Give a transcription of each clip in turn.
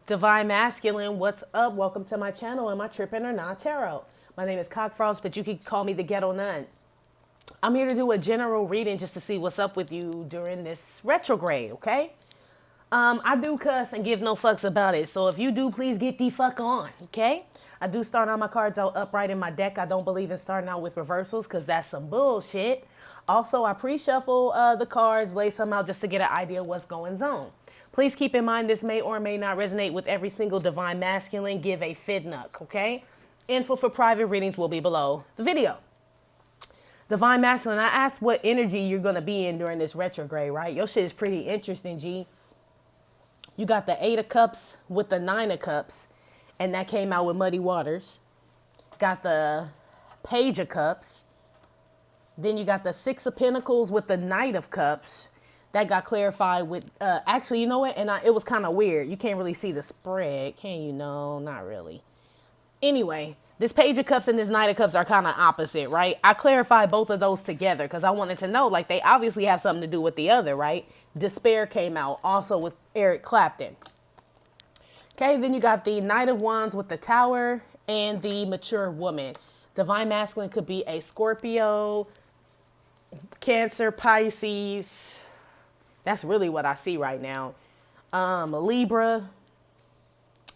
Divine Masculine, what's up? Welcome to my channel and my Trippin' or Not Tarot. My name is Cockfrost, but you can call me the Ghetto Nun. I'm here to do a general reading just to see what's up with you during this retrograde, okay? I do cuss and give no fucks about it, so if you do, please get the fuck on, okay? I do start out my cards out upright in my deck. I don't believe in starting out with reversals because that's some bullshit. Also, I pre-shuffle the cards, lay some out just to get an idea of what's going on. Please keep in mind this may or may not resonate with every single Divine Masculine. Give a fidnuck, okay? Info for private readings will be below the video. Divine Masculine, I asked what energy you're going to be in during this retrograde, right? Your shit is pretty interesting, G. You got the 8 of Cups with the 9 of Cups, and that came out with Muddy Waters. Got the Page of Cups. Then you got the 6 of Pentacles with the Knight of Cups. That got clarified with, actually, you know what? And it was kind of weird. You can't really see the spread, can you? No, not really. Anyway, this Page of Cups and this Knight of Cups are kind of opposite, right? I clarified both of those together because I wanted to know, like, they obviously have something to do with the other, right? Despair came out also with Eric Clapton. Okay, then you got the Knight of Wands with the Tower and the Mature Woman. Divine Masculine could be a Scorpio, Cancer, Pisces. That's really what I see right now. A Libra,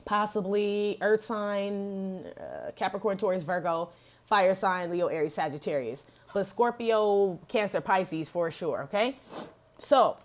possibly Earth sign, Capricorn, Taurus, Virgo, fire sign, Leo, Aries, Sagittarius. But Scorpio, Cancer, Pisces for sure, okay? So,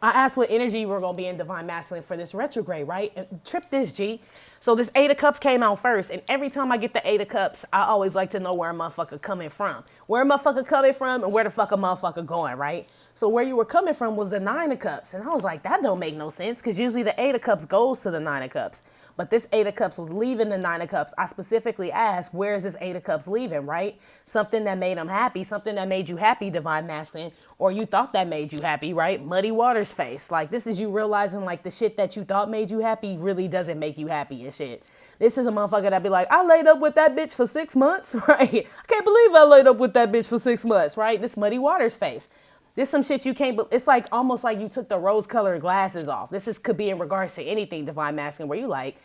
I asked what energy you were going to be in Divine Masculine for this retrograde, right? And trip this, G. So this 8 of Cups came out first. And every time I get the 8 of Cups, I always like to know where a motherfucker coming from. Where a motherfucker coming from and where the fuck a motherfucker going, right? So where you were coming from was the 9 of Cups. And I was like, that don't make no sense because usually the 8 of Cups goes to the 9 of Cups. But this 8 of Cups was leaving the 9 of Cups. I specifically asked, where is this 8 of Cups leaving, right? Something that made him happy, something that made you happy, Divine Masculine, or you thought that made you happy, right? Muddy Waters face. Like, this is you realizing, like, the shit that you thought made you happy really doesn't make you happy and shit. This is a motherfucker that be like, I laid up with that bitch for 6 months, right? I can't believe I laid up with that bitch for 6 months, right? This Muddy Waters face. This some shit you can't, it's like almost like you took the rose colored glasses off. Could be in regards to anything, Divine Masculine, where you like,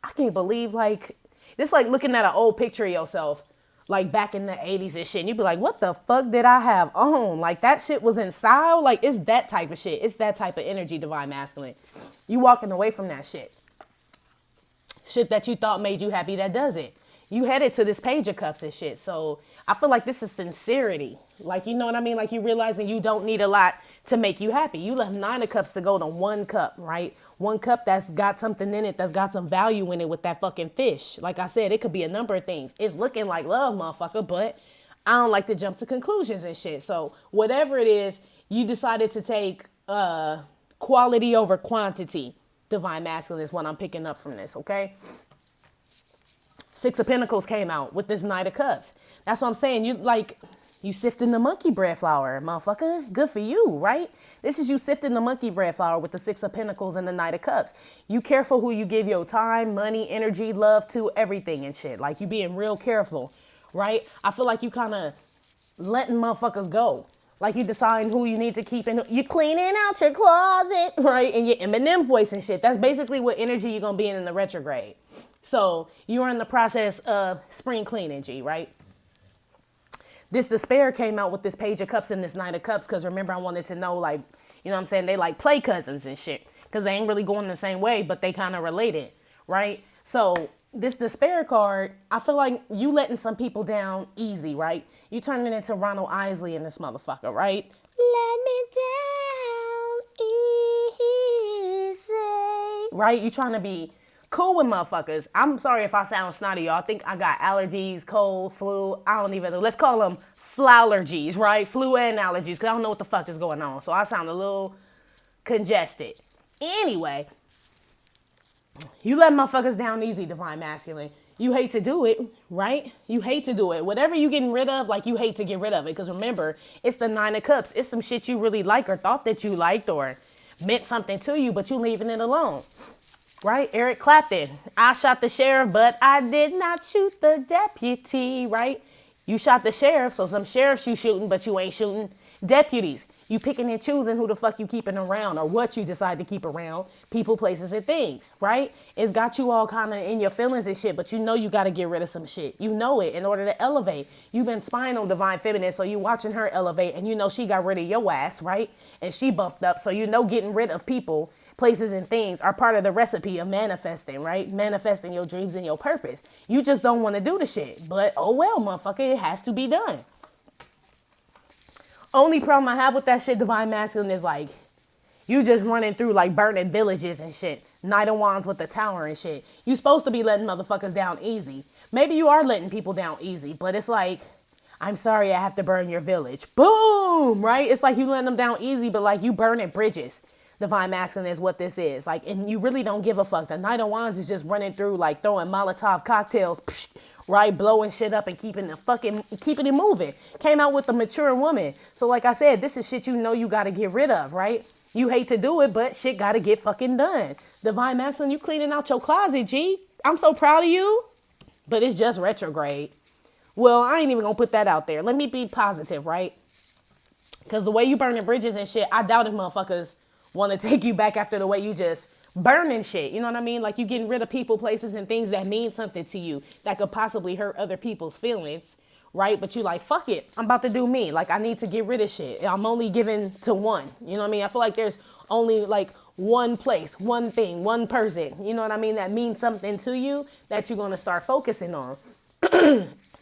I can't believe, like, this like looking at an old picture of yourself, like back in the 80s and shit. And you'd be like, what the fuck did I have on? Like, that shit was in style. Like, it's that type of shit. It's that type of energy, Divine Masculine. You walking away from that shit. Shit that you thought made you happy that doesn't. You headed to this Page of Cups and shit. So I feel like this is sincerity. Like, you know what I mean? Like, you realizing you don't need a lot to make you happy. You left 9 of Cups to go to 1 cup, right? 1 cup that's got something in it, that's got some value in it with that fucking fish. Like I said, it could be a number of things. It's looking like love, motherfucker, but I don't like to jump to conclusions and shit. So whatever it is, you decided to take quality over quantity. Divine Masculine is what I'm picking up from this, okay? 6 of Pentacles came out with this Knight of Cups. That's what I'm saying. You sifting the monkey bread flour, motherfucker. Good for you, right? This is you sifting the monkey bread flour with the 6 of Pentacles and the Knight of Cups. You careful who you give your time, money, energy, love to, everything and shit. Like, you being real careful, right? I feel like you kind of letting motherfuckers go. Like, you decide who you need to keep and you cleaning out your closet, right? And your Eminem voice and shit. That's basically what energy you're going to be in the retrograde. So you're in the process of spring cleaning, G, right? This Despair came out with this Page of Cups and this Knight of Cups because remember I wanted to know, like, you know what I'm saying? They like play cousins and shit because they ain't really going the same way, but they kind of related, right? So this Despair card, I feel like you letting some people down easy, right? You turning into Ronald Isley in this motherfucker, right? Let me down easy. Right? You trying to be cool with motherfuckers. I'm sorry if I sound snotty, y'all. I think I got allergies, cold, flu. I don't even know. Let's call them flallergies, right? Flu and allergies, because I don't know what the fuck is going on. So I sound a little congested. Anyway, you let motherfuckers down easy, Divine Masculine. You hate to do it, right? You hate to do it. Whatever you getting rid of, like, you hate to get rid of it. Because remember, it's the 9 of Cups. It's some shit you really like or thought that you liked or meant something to you, but you leaving it alone. Right? Eric Clapton. I shot the sheriff, but I did not shoot the deputy, right? You shot the sheriff, so some sheriffs you shooting, but you ain't shooting deputies. You picking and choosing who the fuck you keeping around or what you decide to keep around, people, places, and things, right? It's got you all kind of in your feelings and shit, but you know you got to get rid of some shit. You know it in order to elevate. You've been spying on Divine Feminine, so you watching her elevate, and you know she got rid of your ass, right? And she bumped up, so you know getting rid of people, places, and things are part of the recipe of manifesting, right? Manifesting your dreams and your purpose. You just don't want to do the shit, but oh well, motherfucker, it has to be done. Only problem I have with that shit, Divine Masculine, is like, you just running through like burning villages and shit. Knight of Wands with the tower and shit. You supposed to be letting motherfuckers down easy. Maybe you are letting people down easy, but it's like, I'm sorry I have to burn your village. Boom, right? It's like you letting them down easy, but like you burning bridges. Divine Masculine is what this is. Like, and you really don't give a fuck. The Knight of Wands is just running through like throwing Molotov cocktails, psh, right? Blowing shit up and keeping it moving. Came out with a mature woman. So like I said, this is shit you know you got to get rid of, right? You hate to do it, but shit got to get fucking done. Divine Masculine, you cleaning out your closet, G. I'm so proud of you, but it's just retrograde. Well, I ain't even gonna put that out there. Let me be positive, right? Because the way you burning bridges and shit, I doubt if motherfuckers want to take you back after the way you just burning shit. You know what I mean? Like you getting rid of people, places, and things that mean something to you that could possibly hurt other people's feelings, right? But you like, fuck it. I'm about to do me. Like I need to get rid of shit. I'm only giving to one. You know what I mean? I feel like there's only like one place, one thing, one person, you know what I mean, that means something to you that you're going to start focusing on.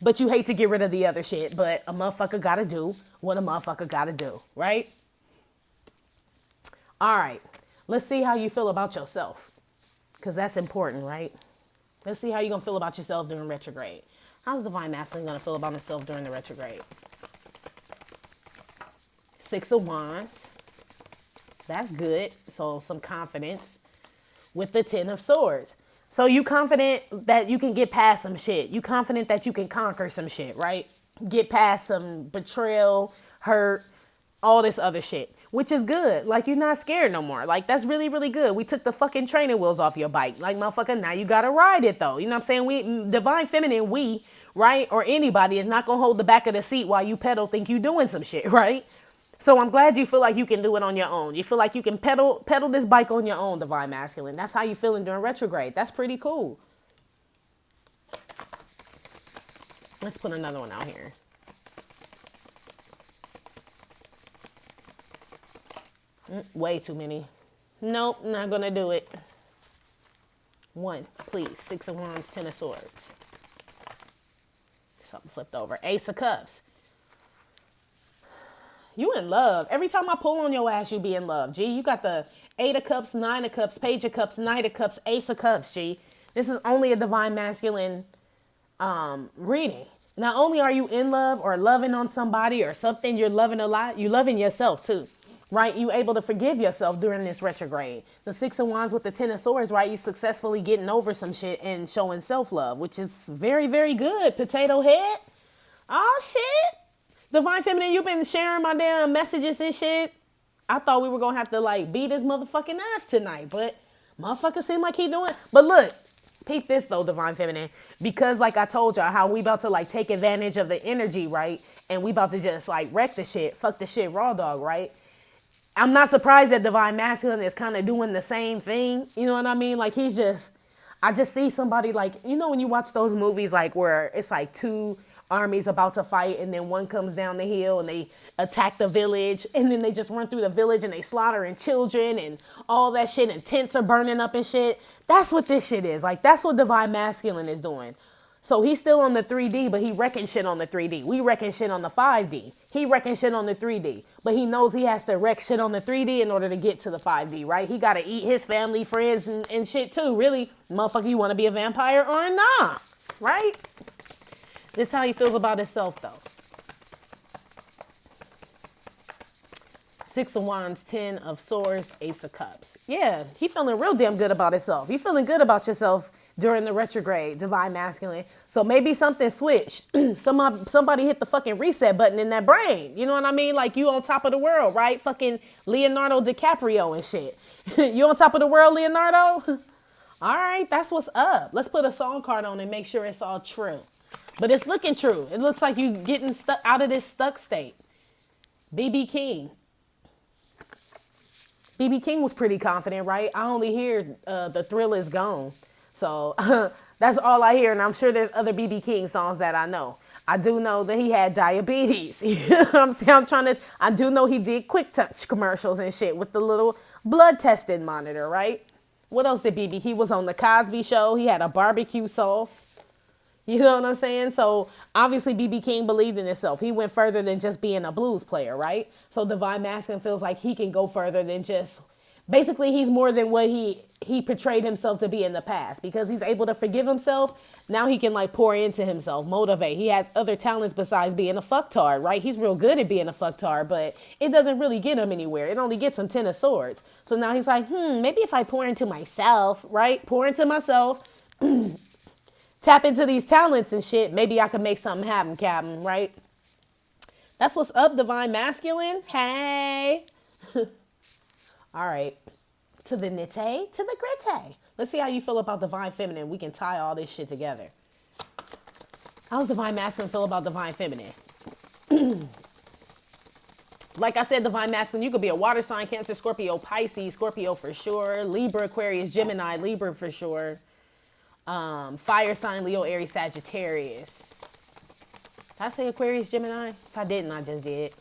But you hate to get rid of the other shit, but a motherfucker got to do what a motherfucker got to do, right? All right, let's see how you feel about yourself, because that's important, right? Let's see how you're going to feel about yourself during retrograde. How's Divine Masculine going to feel about himself during the retrograde? 6 of Wands. That's good. So some confidence with the 10 of Swords. So you confident that you can get past some shit. You confident that you can conquer some shit, right? Get past some betrayal, hurt, all this other shit, which is good. Like you're not scared no more. Like that's really, really good. We took the fucking training wheels off your bike. Like motherfucker, now you got to ride it though. You know what I'm saying? Divine Feminine, right? Or anybody is not going to hold the back of the seat while you pedal, think you doing some shit, right? So I'm glad you feel like you can do it on your own. You feel like you can pedal this bike on your own, Divine Masculine. That's how you feeling during retrograde. That's pretty cool. Let's put another one out here. Way too many. Nope, not gonna do it. One, please. 6 of Wands, 10 of Swords. Something flipped over. Ace of Cups. You in love. Every time I pull on your ass, you be in love, G. You got the 8 of Cups, 9 of Cups, Page of Cups, Knight of Cups, Ace of Cups, G. This is only a Divine Masculine reading. Not only are you in love or loving on somebody or something you're loving a lot, you loving yourself too, right? You able to forgive yourself during this retrograde. The 6 of Wands with the 10 of Swords, right? You successfully getting over some shit and showing self-love, which is very, very good. Potato head. Oh, shit. Divine Feminine, you've been sharing my damn messages and shit. I thought we were going to have to like beat his motherfucking ass tonight, but motherfucker seem like he doing. But look, peep this though, Divine Feminine, because like I told y'all how we about to like take advantage of the energy, right? And we about to just like wreck the shit, fuck the shit raw dog, right? I'm not surprised that Divine Masculine is kind of doing the same thing. You know what I mean? Like I just see somebody like, you know, when you watch those movies like where it's like two armies about to fight and then one comes down the hill and they attack the village and then they just run through the village and they slaughtering children and all that shit and tents are burning up and shit. That's what this shit is. Like that's what Divine Masculine is doing. So he's still on the 3D, but he reckons shit on the 3D. We reckon shit on the 5D. He reckons shit on the 3D, but he knows he has to wreck shit on the 3D in order to get to the 5D, right? He got to eat his family, friends, and shit too. Really, motherfucker, you want to be a vampire or not, right? This is how he feels about himself, though. 6 of Wands, 10 of Swords, Ace of Cups. Yeah, he feeling real damn good about himself. You feeling good about yourself during the retrograde, Divine Masculine. So maybe something switched. Somebody hit the fucking reset button in that brain. You know what I mean? Like you on top of the world, right? Fucking Leonardo DiCaprio and shit. You on top of the world, Leonardo? All right, that's what's up. Let's put a song card on and make sure it's all true. But it's looking true. It looks like you getting stuck out of this stuck state. BB King. BB King was pretty confident, right? I only hear The Thrill Is Gone. So that's all I hear. And I'm sure there's other BB King songs that I know. I do know that he had diabetes. You know what I'm saying? I do know he did Quick Touch commercials and shit with the little blood testing monitor, right? What else did BB? He was on the Cosby Show. He had a barbecue sauce. You know what I'm saying? So obviously BB King believed in himself. He went further than just being a blues player, right? So Divine Masculine feels like he can go further than just, basically he's more than what he portrayed himself to be in the past, because he's able to forgive himself. Now he can like pour into himself, motivate. He has other talents besides being a fucktard, right? He's real good at being a fucktard, but it doesn't really get him anywhere. It only gets him 10 of swords. So now he's like, maybe if I pour into myself, right? Pour into myself, tap into these talents and shit, maybe I could make something happen, Captain, right? That's what's up, Divine Masculine. Hey. All right. To the nite, to the gritty. Let's see how you feel about Divine Feminine. We can tie all this shit together. How's Divine Masculine feel about Divine Feminine? Like I said, Divine Masculine, you could be a water sign, Cancer, Scorpio, Pisces, Scorpio for sure. Libra, Aquarius, Gemini, Libra for sure. Fire sign, Leo, Aries, Sagittarius. Did I say Aquarius, Gemini? If I didn't, I just did.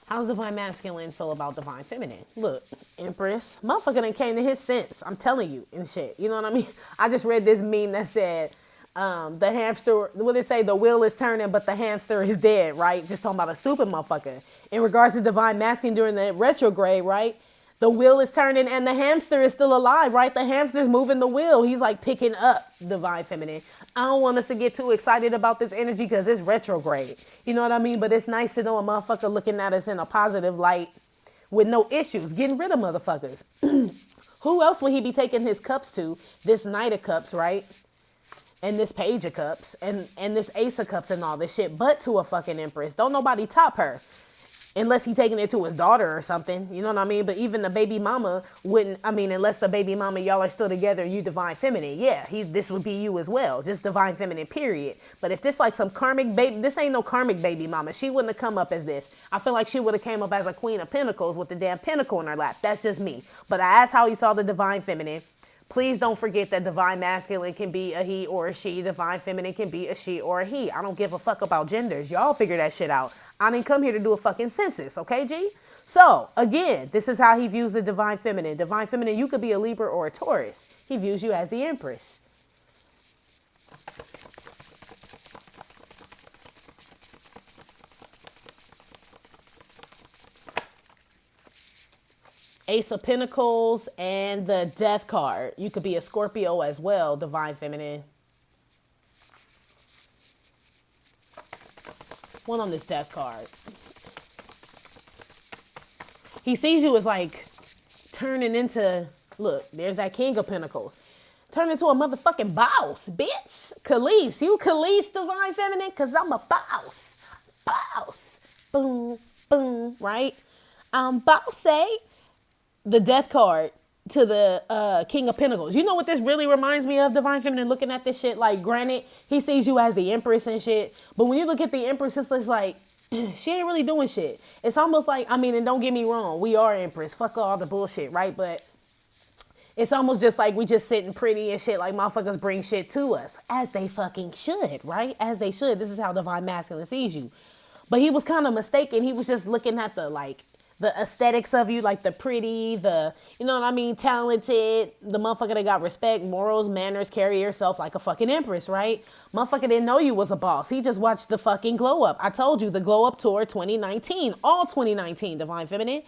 How's Divine Masculine feel about Divine Feminine? Look, Empress, motherfucker done came to his sense. I'm telling you and shit. You know what I mean? I just read this meme that said, the hamster, what did it say? The wheel is turning, but the hamster is dead, right? Just talking about a stupid motherfucker. In regards to Divine Masculine during the retrograde, right? The wheel is turning and the hamster is still alive, right? The hamster's moving the wheel. He's like picking up Divine Feminine. I don't want us to get too excited about this energy because it's retrograde. You know what I mean? But it's nice to know a motherfucker looking at us in a positive light with no issues, getting rid of motherfuckers. Who else would he be taking his cups to? This Knight of Cups, right? And this Page of Cups and this Ace of Cups and all this shit, but to a fucking Empress. Don't nobody top her. Unless he's taking it to his daughter or something, you know what I mean? But even the baby mama wouldn't, I mean, unless the baby mama, y'all are still together, you Divine Feminine. Yeah, this would be you as well. Just Divine Feminine, period. But if this like some karmic baby, this ain't no karmic baby mama. She wouldn't have come up as this. I feel like she would have came up as a Queen of Pentacles with the damn pentacle in her lap. That's just me. But I asked how he saw the Divine Feminine. Please don't forget that Divine Masculine can be a he or a she. Divine Feminine can be a she or a he. I don't give a fuck about genders. Y'all figure that shit out. I didn't come here to do a fucking census, okay, G? So, again, this is how he views the Divine Feminine. Divine Feminine, you could be a Libra or a Taurus. He views you as the Empress. Ace of Pentacles and the Death card. You could be a Scorpio as well, Divine Feminine. One on this Death card. He sees you as like turning into, look, there's that King of Pentacles. Turn into a motherfucking boss, bitch. Khalees, you Khalees, Divine Feminine, because I'm a boss. Boss. Boom, boom, right? I'm bossy. The Death card to the King of Pentacles. You know what this really reminds me of, Divine Feminine, looking at this shit? Like, granted, he sees you as the Empress and shit, but when you look at the Empress, it's like, she ain't really doing shit. It's almost like, I mean, and don't get me wrong, we are Empress. Fuck all the bullshit, right? But it's almost just like we just sitting pretty and shit, like motherfuckers bring shit to us. As they fucking should, right? As they should. This is how Divine Masculine sees you. But he was kind of mistaken. He was just looking at the, like, the aesthetics of you, like the pretty, the, you know what I mean, talented, the motherfucker that got respect, morals, manners, carry yourself like a fucking Empress, right? Motherfucker didn't know you was a boss. He just watched the fucking Glow Up. I told you, the Glow Up Tour 2019, all 2019, Divine Feminine.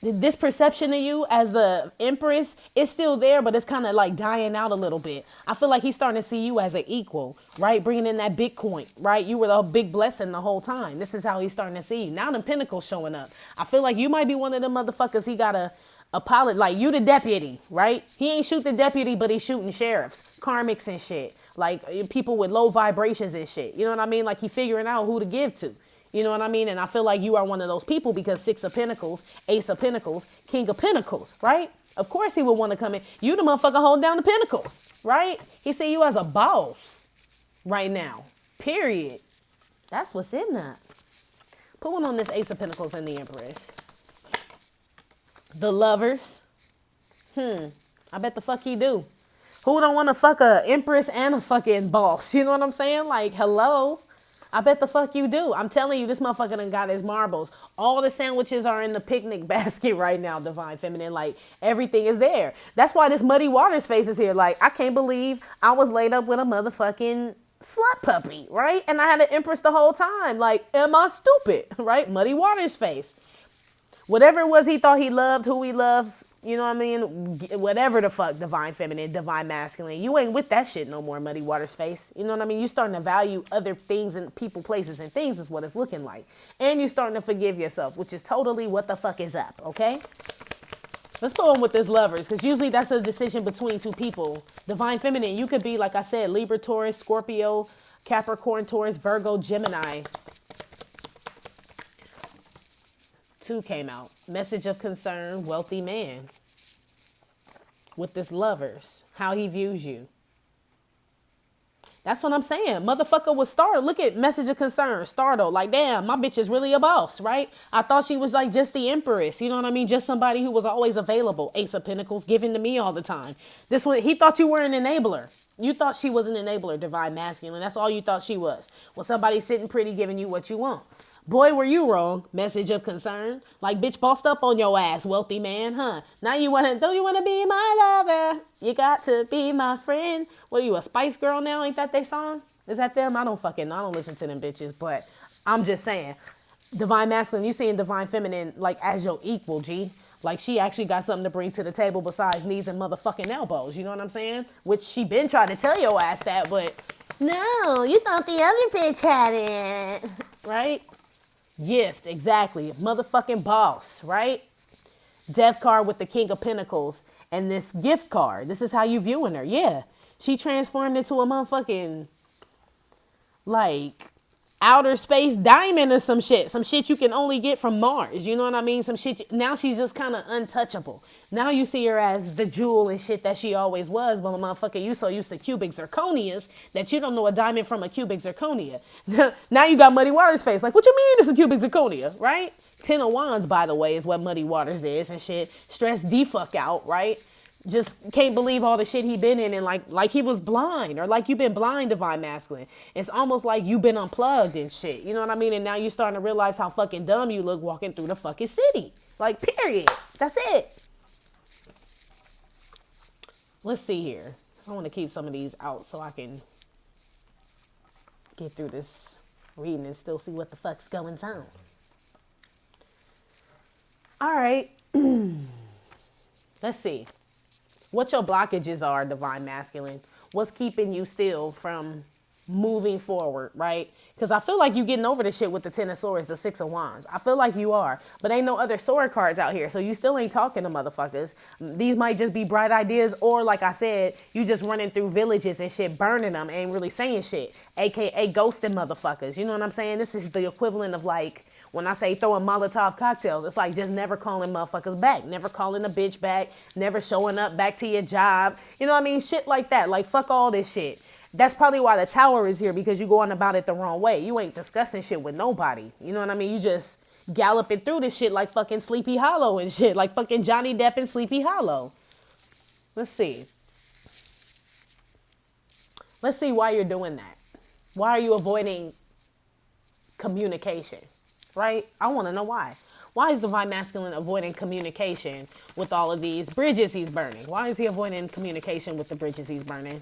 This perception of you as the Empress is still there, but it's kind of like dying out a little bit. I feel like he's starting to see you as an equal, right? Bringing in that Bitcoin, right? You were the big blessing the whole time. This is how he's starting to see you. Now the Pentacles showing up. I feel like you might be one of them motherfuckers he got a pilot, like you the deputy, right? He ain't shoot the deputy, but he's shooting sheriffs, karmics and shit. Like people with low vibrations and shit. You know what I mean? Like he figuring out who to give to. You know what I mean? And I feel like you are one of those people because 6 of Pentacles, Ace of Pentacles, King of Pentacles, right? Of course he would want to come in. You the motherfucker hold down the Pentacles, right? He see you as a boss right now, period. That's what's in that. Put one on this Ace of Pentacles and the Empress. The Lovers. I bet the fuck he do. Who don't want to fuck a empress and a fucking boss? You know what I'm saying? Like, hello. I bet the fuck you do. I'm telling you, this motherfucker done got his marbles. All the sandwiches are in the picnic basket right now, Divine Feminine. Like, everything is there. That's why this Muddy Waters face is here. Like, I can't believe I was laid up with a motherfucking slut puppy, right? And I had an empress the whole time. Like, am I stupid, right? Muddy Waters face. Whatever it was he thought he loved, who he loved, you know what I mean? Whatever the fuck, Divine Feminine, Divine Masculine. You ain't with that shit no more, Muddy Waters face. You know what I mean? You starting to value other things and people, places, and things is what it's looking like. And you starting to forgive yourself, which is totally what the fuck is up, okay? Let's go on with this Lovers, because usually that's a decision between two people. Divine Feminine, you could be, like I said, Libra, Taurus, Scorpio, Capricorn, Taurus, Virgo, Gemini. 2 came out. Message of concern, wealthy man. With this Lovers, how he views you. That's what I'm saying. Motherfucker was startled. Look at message of concern, startled. Like, damn, my bitch is really a boss, right? I thought she was like just the empress. You know what I mean? Just somebody who was always available. Ace of Pentacles, giving to me all the time. This one, he thought you were an enabler. You thought she was an enabler, Divine Masculine. That's all you thought she was. Well, somebody sitting pretty giving you what you want. Boy, were you wrong. Message of concern. Like, bitch, bossed up on your ass, wealthy man, huh? Now don't you want to be my lover? You got to be my friend. What are you, a Spice Girl now? Ain't that they song? Is that them? I don't listen to them bitches, but I'm just saying. Divine Masculine, you seeing Divine Feminine like as your equal, G. Like, she actually got something to bring to the table besides knees and motherfucking elbows. You know what I'm saying? Which she been trying to tell your ass that, but no, you thought the other bitch had it. Right? Gift, exactly. Motherfucking boss, right? Death card with the King of Pentacles. And this gift card. This is how you viewing her. Yeah. She transformed into a motherfucking, like, outer space diamond or some shit. Some shit you can only get from Mars. You know what I mean? Some shit. Now she's just kind of untouchable. Now you see her as the jewel and shit that she always was. But motherfucker, you so used to cubic zirconias that you don't know a diamond from a cubic zirconia. Now you got Muddy Waters face. Like, what you mean it's a cubic zirconia, right? 10 of Wands, by the way, is what Muddy Waters is and shit. Stressed the fuck out, right? Just can't believe all the shit he been in and like he was blind or like you've been blind, Divine Masculine. It's almost like you've been unplugged and shit. You know what I mean? And now you're starting to realize how fucking dumb you look walking through the fucking city. Like, period. That's it. Let's see here. I want to keep some of these out so I can get through this reading and still see what the fuck's going on. All right. Let's see. What your blockages are, Divine Masculine. What's keeping you still from moving forward, right? Because I feel like you getting over the shit with the 10 of Swords, the 6 of Wands. I feel like you are. But ain't no other sword cards out here. So you still ain't talking to motherfuckers. These might just be bright ideas. Or like I said, you just running through villages and shit, burning them, ain't really saying shit. AKA ghosting motherfuckers. You know what I'm saying? This is the equivalent of like, when I say throwing Molotov cocktails, it's like just never calling motherfuckers back. Never calling a bitch back. Never showing up back to your job. You know what I mean? Shit like that. Like, fuck all this shit. That's probably why the Tower is here, because you going about it the wrong way. You ain't discussing shit with nobody. You know what I mean? You just galloping through this shit like fucking Sleepy Hollow and shit. Like fucking Johnny Depp and Sleepy Hollow. Let's see. Let's see why you're doing that. Why are you avoiding communication? Right? I want to know why. Why is Divine Masculine avoiding communication with all of these bridges he's burning? Why is he avoiding communication with the bridges he's burning?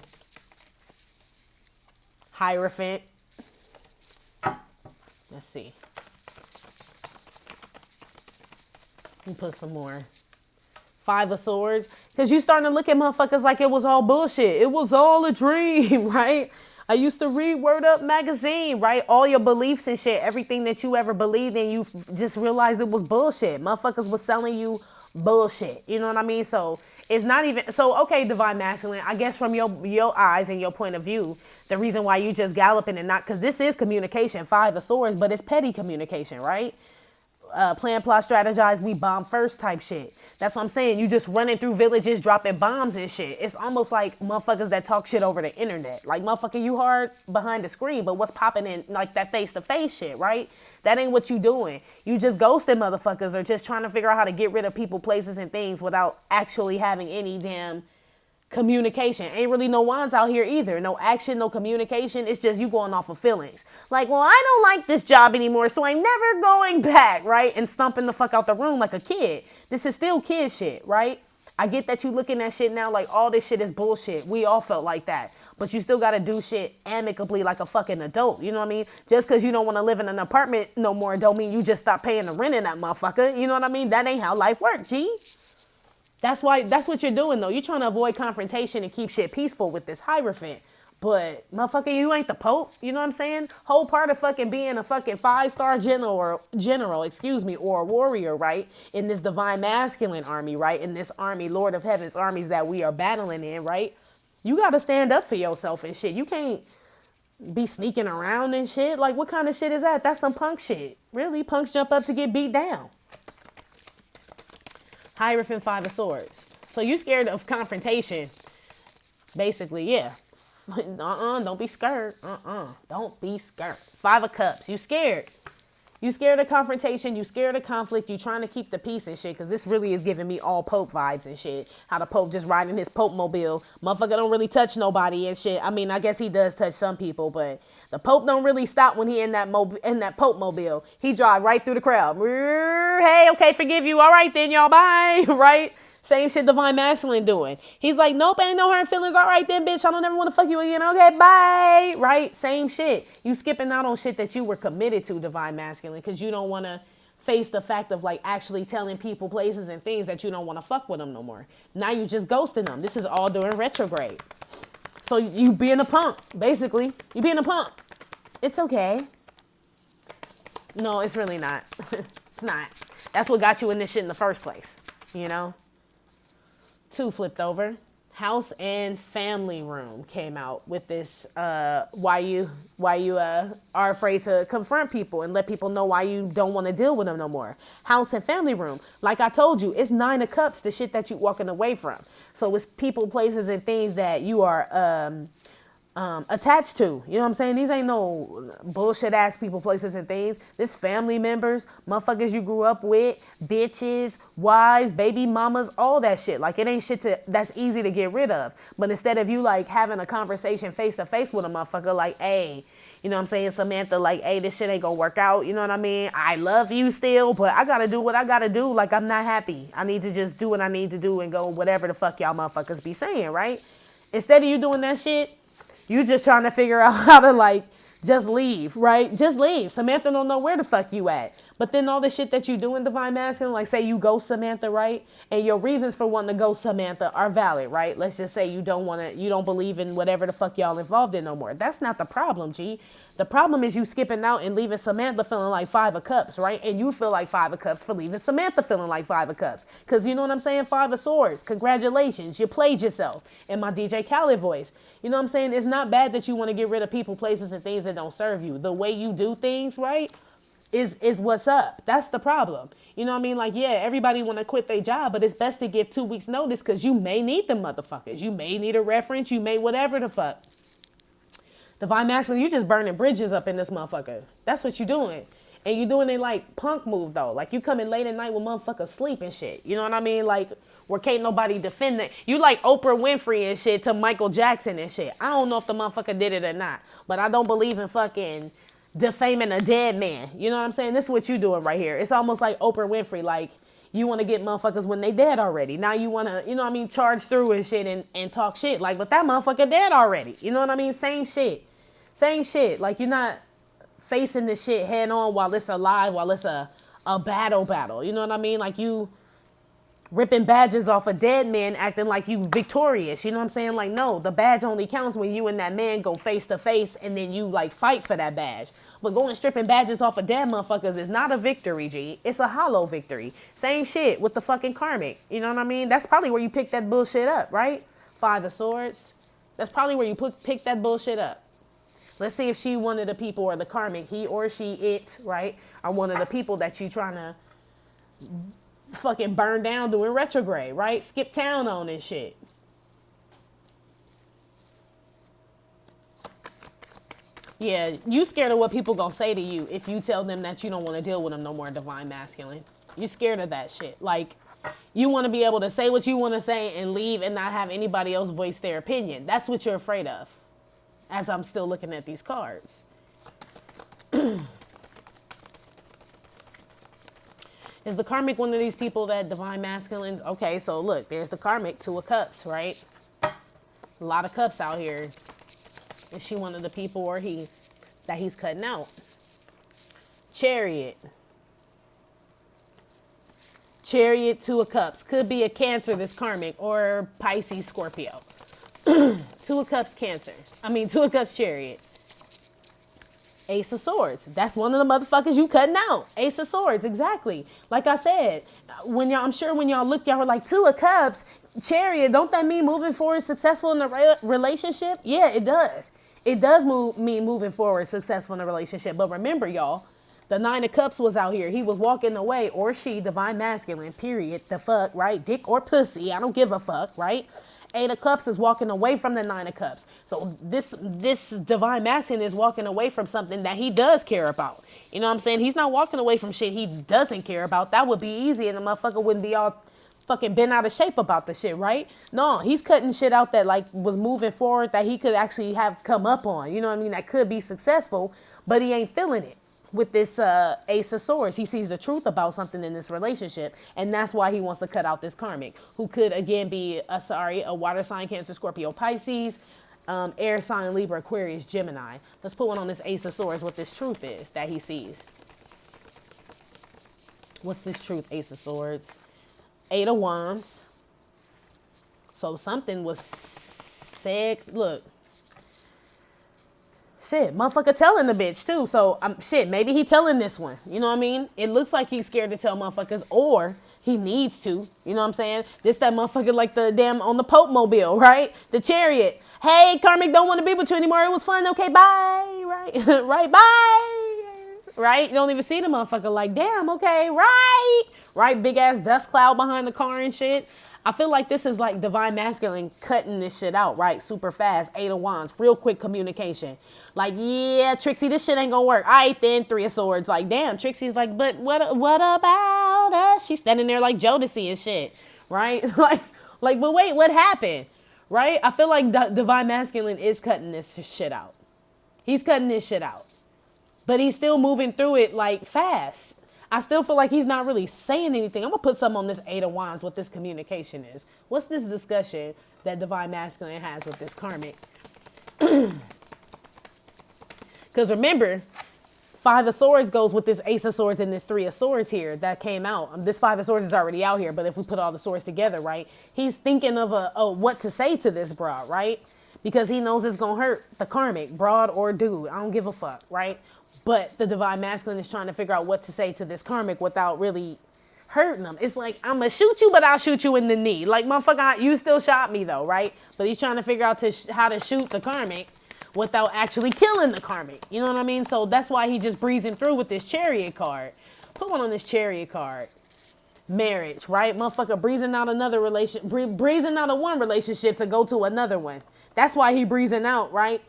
Hierophant. Let's see. Let me put some more. 5 of Swords. Because you starting to look at motherfuckers like it was all bullshit. It was all a dream, right? I used to read Word Up magazine, right? All your beliefs and shit, everything that you ever believed in, you just realized it was bullshit. Motherfuckers was selling you bullshit. You know what I mean? So it's not even, so okay, Divine Masculine, I guess from your eyes and your point of view, the reason why you just galloping and not, because this is communication, 5 of Swords, but it's petty communication, right? plan, plot, strategize, we bomb first type shit. That's what I'm saying. You just running through villages, dropping bombs and shit. It's almost like motherfuckers that talk shit over the internet. Like, motherfucker, you hard behind the screen, but what's popping in, like, that face-to-face shit, right? That ain't what you doing. You just ghosting motherfuckers or just trying to figure out how to get rid of people, places, and things without actually having any damn communication. Ain't really no wands out here either. No action, no communication. It's just you going off of feelings. Like, well, I don't like this job anymore, so I'm never going back, right? And stomping the fuck out the room like a kid. This is still kid shit, right? I get that you looking at shit now like all this shit is bullshit. We all felt like that. But you still got to do shit amicably like a fucking adult. You know what I mean? Just because you don't want to live in an apartment no more don't mean you just stop paying the rent in that motherfucker. You know what I mean? That ain't how life works, G. That's what you're doing, though. You're trying to avoid confrontation and keep shit peaceful with this Hierophant. But, motherfucker, you ain't the Pope. You know what I'm saying? Whole part of fucking being a fucking 5-star general, or a warrior, right? In this divine masculine army, right? In this army, Lord of Heaven's armies that we are battling in, right? You got to stand up for yourself and shit. You can't be sneaking around and shit. Like, what kind of shit is that? That's some punk shit. Really? Punks jump up to get beat down. Hierophant, 5 of Swords. So you scared of confrontation. Basically, yeah. Don't be scared. Don't be scared. 5 of Cups. You scared. You scared of confrontation. You scared of conflict. You trying to keep the peace and shit. Because this really is giving me all Pope vibes and shit. How the Pope just riding his Pope mobile. Motherfucker don't really touch nobody and shit. I mean, I guess he does touch some people. But the Pope don't really stop when he in that Pope mobile. He drive right through the crowd. Hey, okay, forgive you. All right then, y'all. Bye. Right? Same shit divine masculine doing. He's like, nope, ain't no hurt feelings. All right then, bitch. I don't ever want to fuck you again. Okay, bye. Right? Same shit. You skipping out on shit that you were committed to, divine masculine, because you don't want to face the fact of like actually telling people, places, and things that you don't want to fuck with them no more. Now you just ghosting them. This is all during retrograde. So you being a punk, basically. You being a punk. It's okay. No, it's really not. It's not. That's what got you in this shit in the first place, you know? 2 flipped over. House and family room came out with this why you are afraid to confront people and let people know why you don't want to deal with them no more. House and family room. Like I told you, it's 9 of Cups, the shit that you walking away from. So it's people, places, and things that you are attached to. You know what I'm saying? These ain't no bullshit ass people, places, and things. This family members, motherfuckers you grew up with, bitches, wives, baby mamas, all that shit. Like, it ain't shit that's easy to get rid of. But instead of you like having a conversation face to face with a motherfucker, like, hey, you know what I'm saying, Samantha, like, hey, this shit ain't gonna work out. You know what I mean? I love you still, but I gotta do what I gotta do. Like, I'm not happy. I need to just do what I need to do and go whatever the fuck y'all motherfuckers be saying, right? Instead of you doing that shit, you just trying to figure out how to, like, just leave, right? Just leave. Samantha don't know where the fuck you at. But then all the shit that you do in divine masculine, like say you ghost Samantha, right? And your reasons for wanting to ghost Samantha are valid, right? Let's just say you don't believe in whatever the fuck y'all involved in no more. That's not the problem, G. The problem is you skipping out and leaving Samantha feeling like 5 of Cups, right? And you feel like 5 of Cups for leaving Samantha feeling like 5 of Cups. Because you know what I'm saying? 5 of Swords. Congratulations. You played yourself in my DJ Khaled voice. You know what I'm saying? It's not bad that you want to get rid of people, places, and things that don't serve you. The way you do things, right, is what's up. That's the problem. You know what I mean? Like, yeah, everybody want to quit their job, but it's best to give 2 weeks notice because you may need them motherfuckers. You may need a reference. You may whatever the fuck. Divine masculine, you just burning bridges up in this motherfucker. That's what you doing. And you doing it like punk move though. Like you coming late at night when motherfuckers sleep and shit. You know what I mean? Like where can't nobody defend it. You like Oprah Winfrey and shit to Michael Jackson and shit. I don't know if the motherfucker did it or not. But I don't believe in fucking defaming a dead man. You know what I'm saying? This is what you doing right here. It's almost like Oprah Winfrey. Like you want to get motherfuckers when they dead already. Now you want to, you know what I mean, charge through and shit and talk shit. Like, but that motherfucker dead already. You know what I mean? Same shit. Same shit. Like you're not facing this shit head on while it's alive, while it's a battle. You know what I mean? Like you ripping badges off a dead man acting like you victorious. You know what I'm saying? Like, no, the badge only counts when you and that man go face to face and then you like fight for that badge. But going stripping badges off of dead motherfuckers is not a victory, G. It's a hollow victory. Same shit with the fucking karmic. You know what I mean? That's probably where you pick that bullshit up, right? 5 of Swords. That's probably where you pick that bullshit up. Let's see if she one of the people or the karmic, he or she, it, right, are one of the people that you trying to fucking burn down doing retrograde, right? Skip town on and shit. Yeah, you scared of what people gonna say to you if you tell them that you don't want to deal with them no more, divine masculine. You scared of that shit. Like, you want to be able to say what you want to say and leave and not have anybody else voice their opinion. That's what you're afraid of. As I'm still looking at these cards. Is the karmic one of these people that divine masculine? Okay, so look, there's the karmic, 2 of cups, right? A lot of cups out here. Is she one of the people or he that he's cutting out? Chariot. Chariot, 2 of cups. Could be a Cancer, this karmic, or Pisces, Scorpio. 2 of cups, Cancer. 2 of cups, Chariot. Ace of Swords. That's one of the motherfuckers you cutting out. Ace of Swords, exactly. Like I said, I'm sure when y'all looked, y'all were like, 2 of Cups, Chariot. Don't that mean moving forward, successful in a relationship? Yeah, it does. It does mean moving forward, successful in a relationship. But remember, y'all, the 9 of Cups was out here. He was walking away, or she, divine masculine, period. The fuck, right? Dick or pussy, I don't give a fuck, right? 8 of Cups is walking away from the 9 of Cups. So this divine masculine is walking away from something that he does care about. You know what I'm saying? He's not walking away from shit he doesn't care about. That would be easy and the motherfucker wouldn't be all fucking bent out of shape about the shit, right? No, he's cutting shit out that like was moving forward that he could actually have come up on. You know what I mean? That could be successful, but he ain't feeling it. With this Ace of Swords, he sees the truth about something in this relationship, and that's why he wants to cut out this karmic, who could again be a water sign, Cancer, Scorpio, Pisces, air sign, Libra, Aquarius, Gemini. Let's put one on this Ace of Swords, what this truth is that he sees. What's this truth, Ace of Swords? 8 of Wands. So something was said. Look. Shit, motherfucker telling the bitch too. So shit, maybe he telling this one. You know what I mean? It looks like he's scared to tell motherfuckers, or he needs to. You know what I'm saying? This that motherfucker like the damn on the Pope mobile, right? The Chariot. Hey, karmic, don't want to be with you anymore. It was fun. Okay, bye. Right, right, bye. Right? You don't even see the motherfucker like, damn. Okay, right, right. Big ass dust cloud behind the car and shit. I feel like this is like divine masculine cutting this shit out, right? Super fast. 8 of Wands. Real quick communication. Like, yeah, Trixie, this shit ain't gonna work. All right, then 3 of Swords. Like, damn, Trixie's like, but what about us? She's standing there like Jodeci and shit, right? like, but wait, what happened? Right? I feel like divine masculine is cutting this shit out. He's cutting this shit out. But he's still moving through it like fast. I still feel like he's not really saying anything. I'm going to put something on this 8 of Wands, what this communication is. What's this discussion that divine masculine has with this karmic? Because remember, 5 of Swords goes with this Ace of Swords and this 3 of Swords here that came out. This 5 of Swords is already out here, but if we put all the swords together, right, he's thinking of what to say to this broad, right? Because he knows it's going to hurt the karmic, broad or dude. I don't give a fuck, right? But the divine masculine is trying to figure out what to say to this karmic without really hurting him. It's like, I'm going to shoot you, but I'll shoot you in the knee. Like, motherfucker, you still shot me though, right? But he's trying to figure out how to shoot the karmic without actually killing the karmic. You know what I mean? So that's why he's just breezing through with this Chariot card. Put one on this Chariot card. Marriage, right? Motherfucker breezing out another breezing out of one relationship to go to another one. That's why he breezing out, right?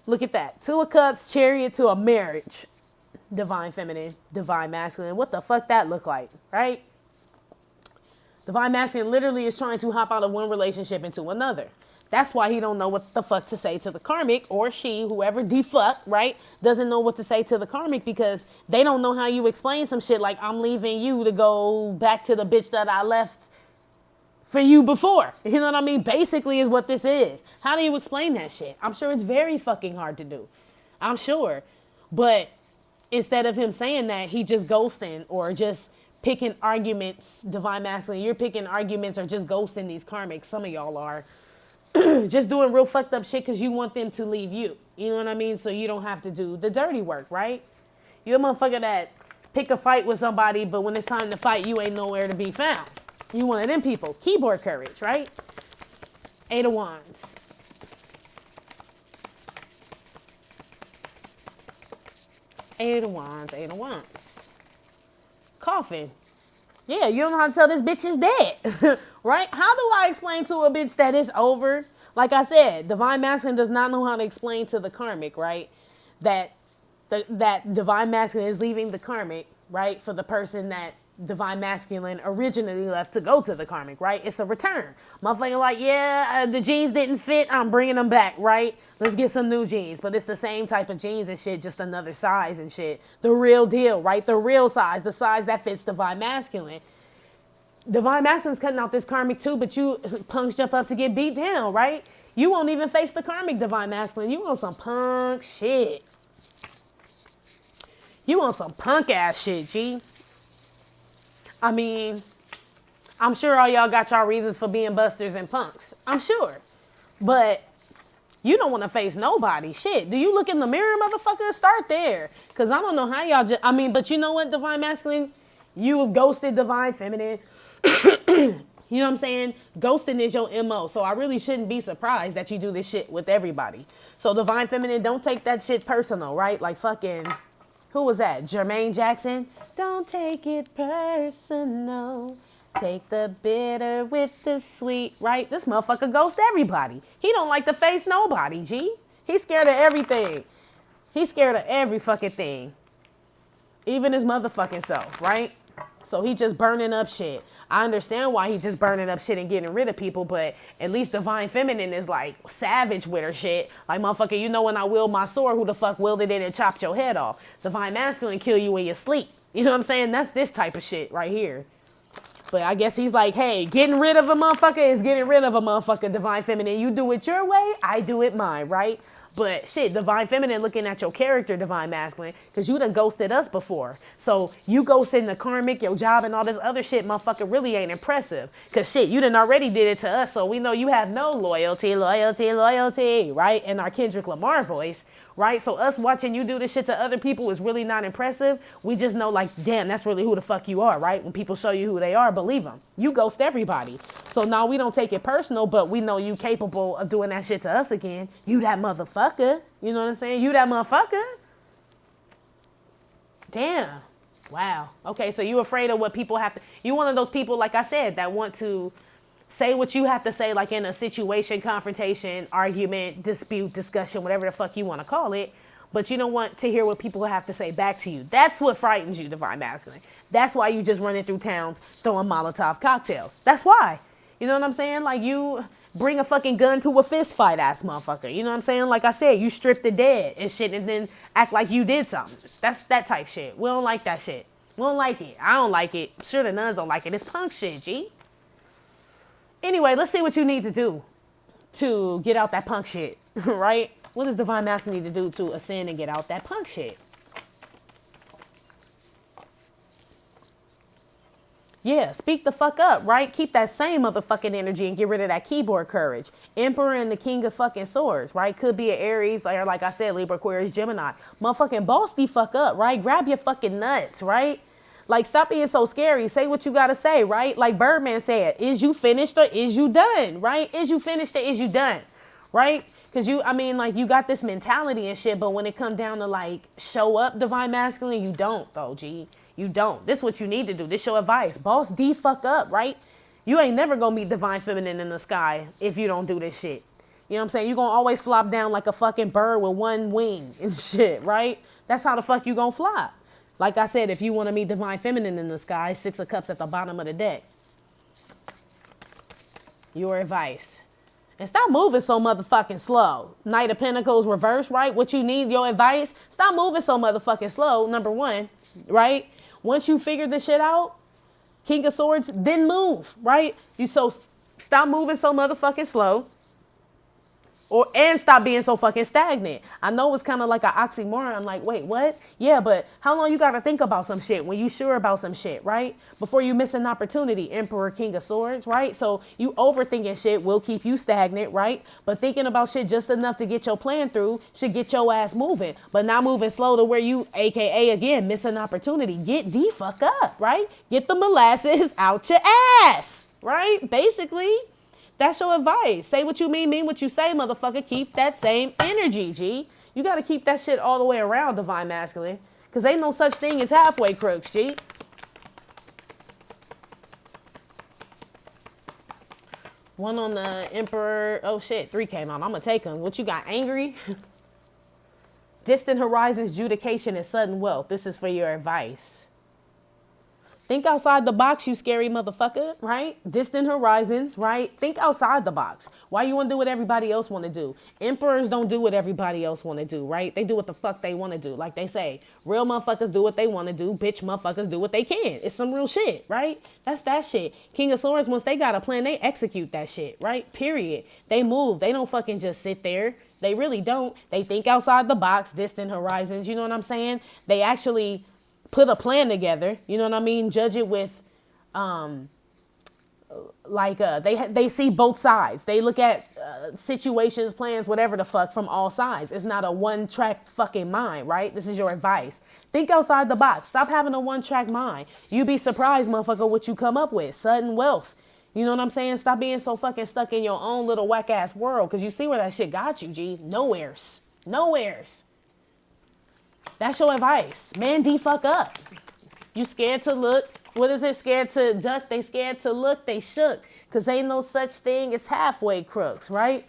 Look at that. 2 of Cups, Chariot to a marriage. Divine feminine, divine masculine. What the fuck that look like, right? Divine masculine literally is trying to hop out of one relationship into another. That's why he don't know what the fuck to say to the karmic, or she, whoever defuck, right, doesn't know what to say to the karmic because they don't know how you explain some shit like, I'm leaving you to go back to the bitch that I left for you before. You know what I mean? Basically is what this is. How do you explain that shit? I'm sure it's very fucking hard to do. I'm sure. But instead of him saying that, he just ghosting or just picking arguments, divine masculine. You're picking arguments or just ghosting these karmics. Some of y'all are. Just doing real fucked up shit because you want them to leave you. You know what I mean? So you don't have to do the dirty work, right? You're a motherfucker that pick a fight with somebody, but when it's time to fight, you ain't nowhere to be found. You one of them people. Keyboard courage, right? 8 of Wands. Eight of Wands, Eight of Wands. Coffin. Yeah, you don't know how to tell this bitch is dead, right? How do I explain to a bitch that it's over? Like I said, Divine Masculine does not know how to explain to the karmic, right? That Divine Masculine is leaving the karmic, right? For the person that Divine Masculine originally left to go to the karmic, right? It's a return. Motherfucker like, yeah, the jeans didn't fit. I'm bringing them back, right? Let's get some new jeans. But it's the same type of jeans and shit, just another size and shit. The real deal, right? The real size, the size that fits Divine Masculine. Divine Masculine's cutting out this karmic too, but you punks jump up to get beat down, right? You won't even face the karmic, Divine Masculine. You want some punk shit. You want some punk ass shit, G. I mean, I'm sure all y'all got y'all reasons for being busters and punks. I'm sure. But you don't want to face nobody. Shit. Do you look in the mirror, motherfucker? Start there. Because I don't know how y'all just... I mean, but you know what, Divine Masculine? You ghosted Divine Feminine. You know what I'm saying? Ghosting is your MO. So I really shouldn't be surprised that you do this shit with everybody. So Divine Feminine, don't take that shit personal, right? Like fucking... Who was that? Jermaine Jackson? Don't take it personal. Take the bitter with the sweet, right? This motherfucker ghosts everybody. He don't like to face nobody, G. He's scared of everything. He's scared of every fucking thing. Even his motherfucking self, right? So he just burning up shit. I understand why he just burning up shit and getting rid of people, but at least Divine Feminine is like savage with her shit. Like, motherfucker, you know when I wield my sword, who the fuck wielded it and chopped your head off? Divine Masculine kill you in your sleep. You know what I'm saying? That's this type of shit right here. But I guess he's like, hey, getting rid of a motherfucker is getting rid of a motherfucker, Divine Feminine. You do it your way, I do it mine, right? But shit, Divine Feminine looking at your character, Divine Masculine, because you done ghosted us before. So you ghosting the karmic, your job, and all this other shit, motherfucker, really ain't impressive. Because shit, you done already did it to us, so we know you have no loyalty, right? In our Kendrick Lamar voice, right? So us watching you do this shit to other people is really not impressive. We just know, like, damn, that's really who the fuck you are, right? When people show you who they are, believe them. You ghost everybody. So now we don't take it personal, but we know you capable of doing that shit to us again. You that motherfucker. You know what I'm saying? You that motherfucker. Damn. Wow. Okay, so you afraid of what people have to... You one of those people, like I said, that want to say what you have to say, like in a situation, confrontation, argument, dispute, discussion, whatever the fuck you want to call it. But you don't want to hear what people have to say back to you. That's what frightens you, Divine Masculine. That's why you just running through towns throwing Molotov cocktails. That's why. You know what I'm saying? Like, you bring a fucking gun to a fist fight ass motherfucker. You know what I'm saying? Like I said, you strip the dead and shit and then act like you did something. That's that type shit. We don't like that shit. We don't like it. I don't like it. I'm sure the nuns don't like it. It's punk shit, G. Anyway, let's see what you need to do to get out that punk shit, right? What does Divine Masculine need to do to ascend and get out that punk shit? Yeah, speak the fuck up, right? Keep that same motherfucking energy and get rid of that keyboard courage. Emperor and the King of fucking Swords, right? Could be an Aries, like I said, Libra, Aquarius, Gemini. Motherfucking boss the fuck up, right? Grab your fucking nuts, right? Like, stop being so scary. Say what you gotta say, right? Like Birdman said, is you finished or is you done, right? Is you finished or is you done, right? Because you got this mentality and shit, but when it comes down to, like, show up, Divine Masculine, you don't, though, G. You don't. This is what you need to do. This your advice. Boss D fuck up, right? You ain't never gonna meet Divine Feminine in the sky if you don't do this shit. You know what I'm saying? You gonna always flop down like a fucking bird with one wing and shit, right? That's how the fuck you gonna flop. Like I said, if you want to meet Divine Feminine in the sky, 6 of Cups at the bottom of the deck. Your advice. And stop moving so motherfucking slow. Knight of Pentacles reverse, right? What you need, your advice, stop moving so motherfucking slow, number one, right? Once you figure this shit out, King of Swords, then move, right? Stop moving so motherfucking slow. And stop being so fucking stagnant. I know it's kind of like an oxymoron. I'm like, wait, what? Yeah, but how long you got to think about some shit when you sure about some shit, right? Before you miss an opportunity, Emperor, King of Swords, right? So you overthinking shit will keep you stagnant, right? But thinking about shit just enough to get your plan through should get your ass moving. But not moving slow to where you, AKA, again, miss an opportunity. Get the fuck up, right? Get the molasses out your ass, right? Basically. That's your advice. Say what you mean what you say, motherfucker. Keep that same energy, G. You got to keep that shit all the way around, Divine Masculine. Because ain't no such thing as halfway crooks, G. One on the Emperor. Oh, shit. 3 came out. I'm going to take them. What you got? Angry? Distant horizons, judication, and sudden wealth. This is for your advice. Think outside the box, you scary motherfucker, right? Distant horizons, right? Think outside the box. Why you want to do what everybody else want to do? Emperors don't do what everybody else want to do, right? They do what the fuck they want to do. Like they say, real motherfuckers do what they want to do. Bitch motherfuckers do what they can. It's some real shit, right? That's that shit. King of Swords, once they got a plan, they execute that shit, right? Period. They move. They don't fucking just sit there. They really don't. They think outside the box, distant horizons. You know what I'm saying? They actually put a plan together, you know what I mean? Judge it with, they see both sides. They look at situations, plans, whatever the fuck from all sides. It's not a one-track fucking mind, right? This is your advice. Think outside the box. Stop having a one-track mind. You be surprised, motherfucker, what you come up with. Sudden wealth. You know what I'm saying? Stop being so fucking stuck in your own little whack-ass world, because you see where that shit got you, G. Nowheres. Nowheres. That's your advice. Man, fuck up. You scared to look. What is it? Scared to duck. They scared to look. They shook. Because ain't no such thing as halfway crooks, right?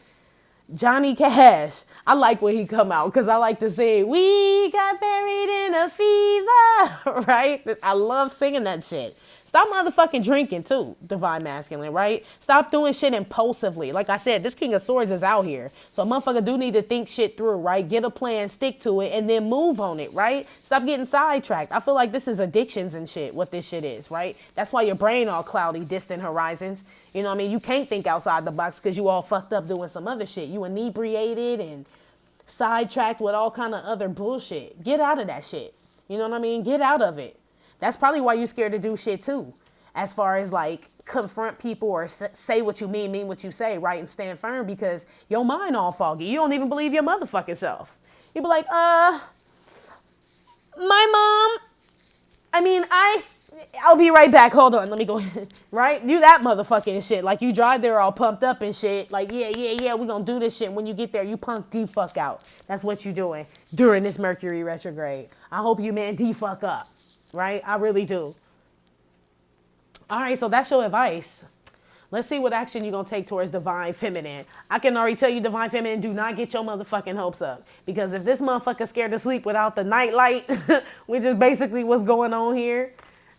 Johnny Cash. I like when he come out because I like to sing, we got buried in a fever, right? I love singing that shit. Stop motherfucking drinking too, divine masculine, right? Stop doing shit impulsively. Like I said, this King of Swords is out here. So a motherfucker do need to think shit through, right? Get a plan, stick to it, and then move on it, right? Stop getting sidetracked. I feel like this is addictions and shit, what this shit is, right? That's why your brain all cloudy, distant horizons. You know what I mean? You can't think outside the box because you all fucked up doing some other shit. You inebriated and sidetracked with all kind of other bullshit. Get out of that shit. You know what I mean? Get out of it. That's probably why you're scared to do shit too. As far as like confront people or say what you mean what you say, right? And stand firm because your mind all foggy. You don't even believe your motherfucking self. You be like, my mom, I'll be right back. Hold on. Let me go. Right? Do that motherfucking shit. Like you drive there all pumped up and shit. Like, yeah. We're going to do this shit. When you get there, you punk fuck out. That's what you doing during this Mercury retrograde. I hope you fuck up. Right? I really do. All right, so that's your advice. Let's see what action you're going to take towards divine feminine. I can already tell you, divine feminine, do not get your motherfucking hopes up. Because if this motherfucker's scared to sleep without the nightlight, which is basically what's going on here,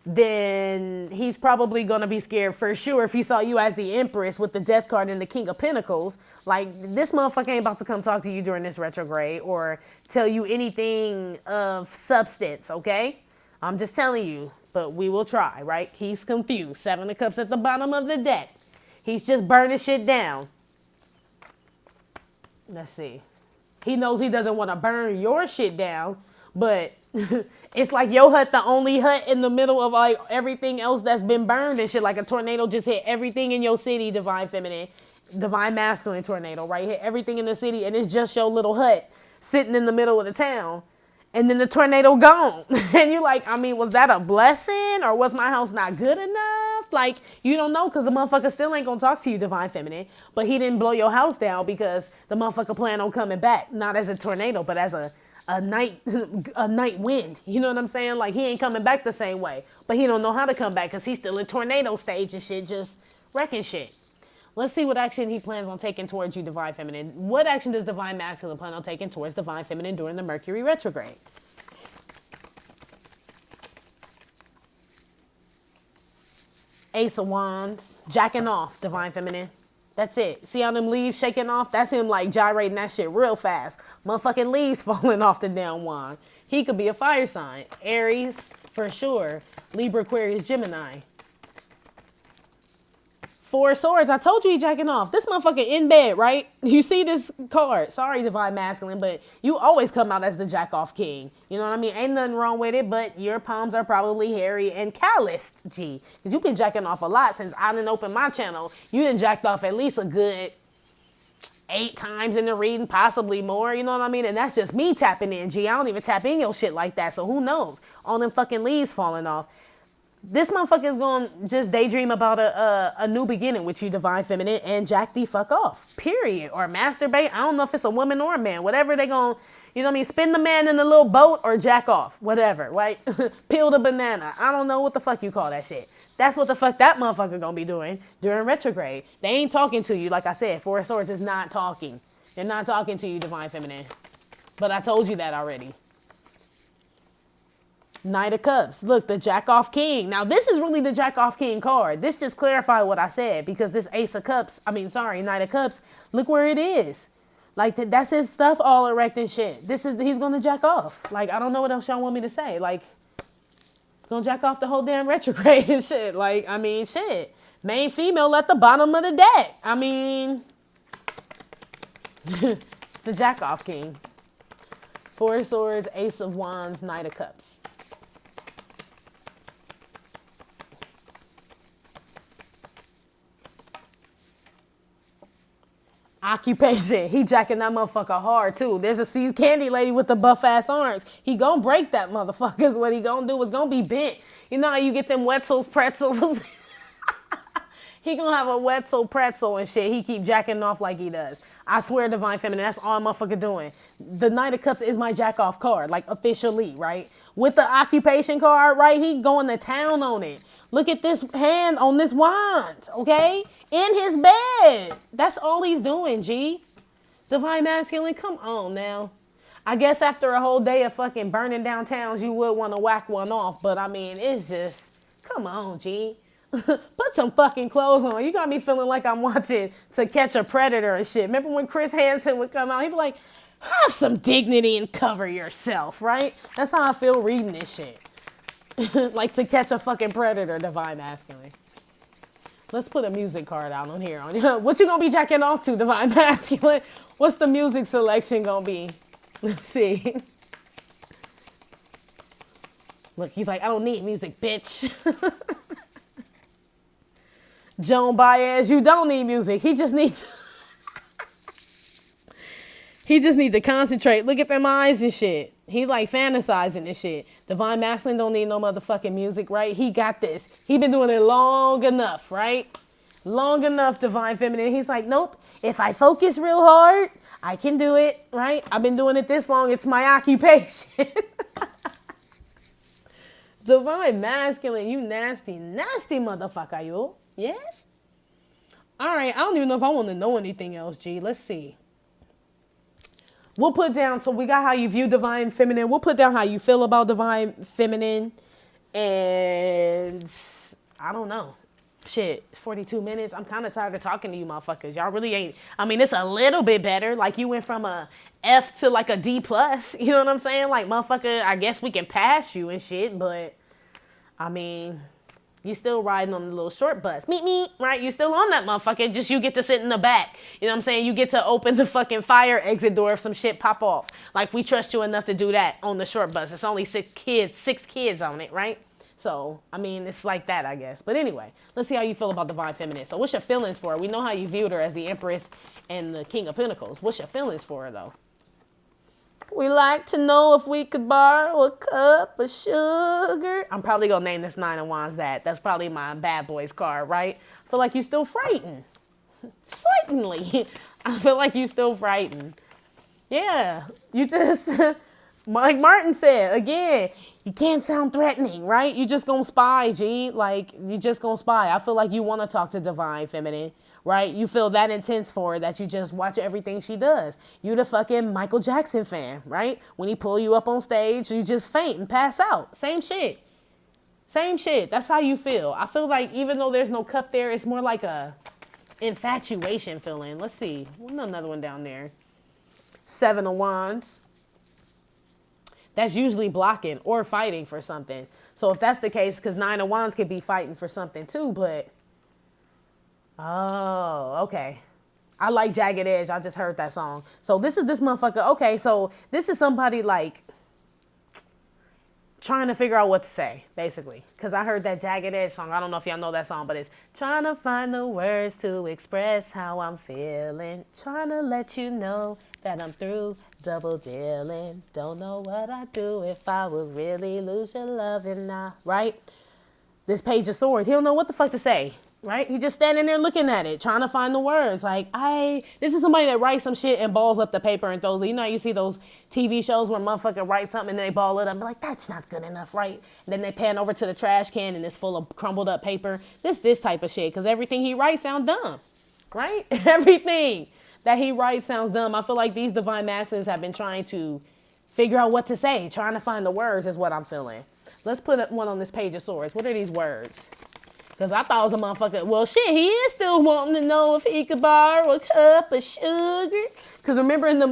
then he's probably going to be scared for sure if he saw you as the Empress with the Death card and the King of Pentacles. Like, this motherfucker ain't about to come talk to you during this retrograde or tell you anything of substance, okay? I'm just telling you, but we will try, right? He's confused. 7 of Cups at the bottom of the deck. He's just burning shit down. Let's see. He knows he doesn't want to burn your shit down, but it's like your hut, the only hut in the middle of like everything else that's been burned and shit. Like a tornado just hit everything in your city, divine feminine, divine masculine tornado, right? Hit everything in the city, and it's just your little hut sitting in the middle of the town. And then the tornado gone. And you're like, was that a blessing? Or was my house not good enough? Like, you don't know because the motherfucker still ain't going to talk to you, divine feminine. But he didn't blow your house down because the motherfucker plan on coming back. Not as a tornado, but as a night wind. You know what I'm saying? Like, he ain't coming back the same way. But he don't know how to come back because he's still in tornado stage and shit, just wrecking shit. Let's see what action he plans on taking towards you, divine feminine. What action does divine masculine plan on taking towards divine feminine during the Mercury retrograde? Ace of Wands, jacking off, divine feminine. That's it. See how them leaves shaking off? That's him like gyrating that shit real fast. Motherfucking leaves falling off the damn wand. He could be a fire sign. Aries, for sure. Libra, Aquarius, Gemini. 4 swords. I told you he jacking off. This motherfucker in bed, right? You see this card. Sorry, divine masculine, but you always come out as the jack off king. You know what I mean? Ain't nothing wrong with it, but your palms are probably hairy and calloused, G. Because you've been jacking off a lot since I didn't open my channel. You done jacked off at least a good 8 times in the reading, possibly more. You know what I mean? And that's just me tapping in, G. I don't even tap in your shit like that, so who knows? All them fucking leaves falling off. This motherfucker is going to just daydream about a new beginning with you, divine feminine, and jack the fuck off, period. Or masturbate. I don't know if it's a woman or a man. Whatever they going to, You know what I mean? Spin the man in the little boat or jack off, whatever, right? Peel the banana. I don't know what the fuck you call that shit. That's what the fuck that motherfucker gonna be doing during retrograde. They ain't talking to you. Like I said, Four of Swords is not talking. They're not talking to you, Divine Feminine. But I told you that already. Knight of Cups. Look, the Jack Off King. Now, this is really the Jack Off King card. This just clarified what I said because this Ace of Cups, Knight of Cups, look where it is. Like, that's his stuff all erect and shit. He's going to jack off. Like, I don't know what else y'all want me to say. Like, gonna jack off the whole damn retrograde and shit. Like, shit. Main female at the bottom of the deck. It's the Jack Off King. Four of Swords, Ace of Wands, Knight of Cups. Occupation. He jacking that motherfucker hard too. There's a Seas Candy lady with the buff ass arms. He gonna break that motherfucker. What he gonna do is gonna be bent. You know how you get them Wetzel's pretzels? He gonna have a Wetzel pretzel and shit. He keep jacking off like he does. I swear, Divine Feminine, that's all I'm motherfucker doing. The Knight of Cups is my jack off card, like officially, right? With the occupation card, right? He going to town on it. Look at this hand on this wand, okay? In his bed. That's all he's doing, G. Divine Masculine, come on now. I guess after a whole day of fucking burning down towns, you would want to whack one off. But, it's just, come on, G. Put some fucking clothes on. You got me feeling like I'm watching To Catch a Predator and shit. Remember when Chris Hansen would come out? He'd be like, have some dignity and cover yourself, right? That's how I feel reading this shit. Like To Catch a fucking Predator, Divine Masculine. Let's put a music card out on here. What you gonna be jacking off to, Divine Masculine? What's the music selection gonna be? Let's see. Look, he's like, I don't need music, bitch. Joan Baez, you don't need music. He just needs to concentrate. Look at them eyes and shit. He like fantasizing and shit. Divine Masculine don't need no motherfucking music, right? He got this. He been doing it long enough, right? Long enough, Divine Feminine. He's like, nope. If I focus real hard, I can do it, right? I've been doing it this long. It's my occupation. Divine Masculine, you nasty, nasty motherfucker, you. Yes? All right, I don't even know if I want to know anything else, G. Let's see. We'll put down, so we got how you view Divine Feminine. We'll put down how you feel about Divine Feminine. And I don't know. Shit, 42 minutes. I'm kind of tired of talking to you motherfuckers. Y'all really ain't. It's a little bit better. Like, you went from a F to like a D+. You know what I'm saying? Like, motherfucker, I guess we can pass you and shit. But, you still riding on the little short bus. Meet, right? You still on that motherfucker. Just you get to sit in the back. You know what I'm saying? You get to open the fucking fire exit door if some shit pop off. Like, we trust you enough to do that on the short bus. It's only six kids on it, right? So, it's like that, I guess. But anyway, let's see how you feel about Divine Feminine. So what's your feelings for her? We know how you viewed her as the Empress and the King of Pentacles. What's your feelings for her, though? We like to know if we could borrow a cup of sugar. I'm probably going to name this Nine of Wands that. That's probably my bad boys card, right? I feel like you're still frightened. Slightly. I feel like you're still frightened. Yeah. You just, like Martin said, again, you can't sound threatening, right? You just going to spy, G. Like, you just going to spy. I feel like you want to talk to Divine Feminine. Right? You feel that intense for her that you just watch everything she does. You the fucking Michael Jackson fan, right? When he pull you up on stage, you just faint and pass out. Same shit. Same shit. That's how you feel. I feel like even though there's no cup there, it's more like a infatuation feeling. Let's see. Another one down there. Seven of Wands. That's usually blocking or fighting for something. So if that's the case, because Nine of Wands could be fighting for something too, but... Oh, okay. I like Jagged Edge. I just heard that song. So this is this motherfucker. Okay, so this is somebody like trying to figure out what to say, basically. Because I heard that Jagged Edge song. I don't know if y'all know that song, but it's trying to find the words to express how I'm feeling. Trying to let you know that I'm through double dealing. Don't know what I'd do if I would really lose your love and not, right? This Page of Swords. He don't know what the fuck to say. right? He just standing there looking at it, trying to find the words. Like, this is somebody that writes some shit and balls up the paper and throws it. You know, you see those TV shows where motherfucker writes something and they ball it up. Like, that's not good enough, right? And then they pan over to the trash can and it's full of crumbled up paper. This type of shit, because everything he writes sound dumb, right? Everything that he writes sounds dumb. I feel like these divine masculines have been trying to figure out what to say, trying to find the words is what I'm feeling. Let's put one on this page of swords. What are these words? Because I thought it was a motherfucker. Well, shit, he is still wanting to know if he could borrow a cup of sugar. Because remember in the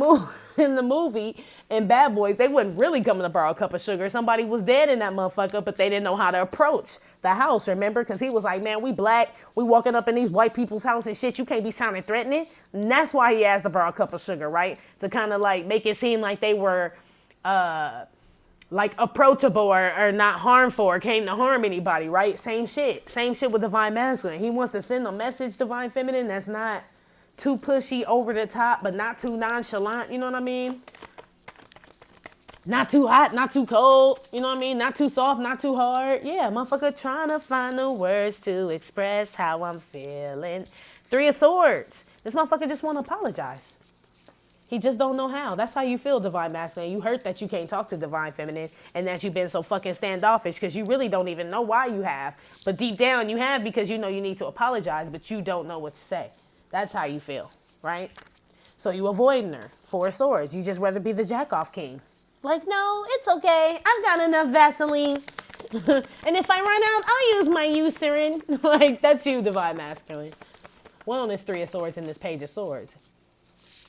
movie, in Bad Boys, they wasn't really coming to borrow a cup of sugar. Somebody was dead in that motherfucker, but they didn't know how to approach the house, remember? Because he was like, man, we black. We walking up in these white people's house and shit. You can't be sounding threatening. And that's why he asked to borrow a cup of sugar, right? To kind of like make it seem like they were like approachable or not harmful or came to harm anybody, right? Same shit with divine masculine. He wants to send a message, divine feminine, that's not too pushy, over the top, but not too nonchalant, you know what I mean? Not too hot, not too cold, you know what I mean? Not too soft, not too hard. Yeah, motherfucker trying to find the words to express how I'm feeling. 3 of Swords. This motherfucker just want to apologize. He just don't know how. That's how you feel, divine masculine. You hurt that you can't talk to divine feminine and that you've been so fucking standoffish because you really don't even know why you have. But deep down you have because you know you need to apologize, but you don't know what to say. That's how you feel, right? So you avoiding her. 4 of Swords. You just rather be the jack-off king. Like, no, it's okay. I've got enough Vaseline. And if I run out, I'll use my Eucerin. Like, that's you, divine masculine. One on this 3 of Swords and this Page of Swords.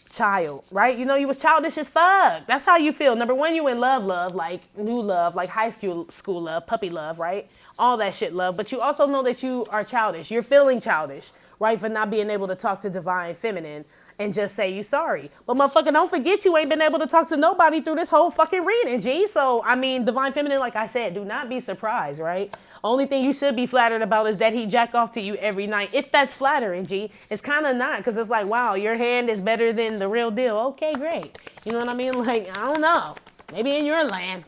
Child, right? You know, you was childish as fuck. That's how you feel. Number one, you in love, like new love, like high school love, puppy love, right? All that shit love. But you also know that you are childish. You're feeling childish, right? For not being able to talk to divine feminine and just say you sorry. But motherfucker, don't forget you ain't been able to talk to nobody through this whole fucking reading, G. So, I mean, divine feminine, like I said, do not be surprised, right? Only thing you should be flattered about is that he jack off to you every night. If that's flattering, G. It's kind of not, because it's like, wow, your hand is better than the real deal. Okay, great. You know what I mean? Like, I don't know. Maybe in your land,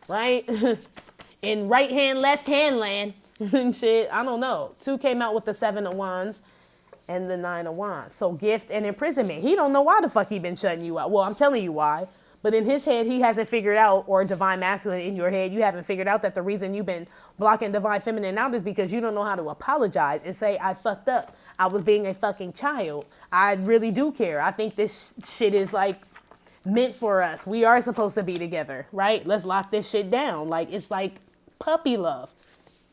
right? In right hand, left hand land and shit. I don't know. 2 came out with the 7 of Wands and the 9 of Wands. So gift and imprisonment. He don't know why the fuck he been shutting you out. Well, I'm telling you why. But in his head, he hasn't figured out, or divine masculine in your head, you haven't figured out that the reason you've been blocking divine feminine out is because you don't know how to apologize and say, I fucked up. I was being a fucking child. I really do care. I think this shit is like meant for us. We are supposed to be together, right? Let's lock this shit down. Like, it's like puppy love.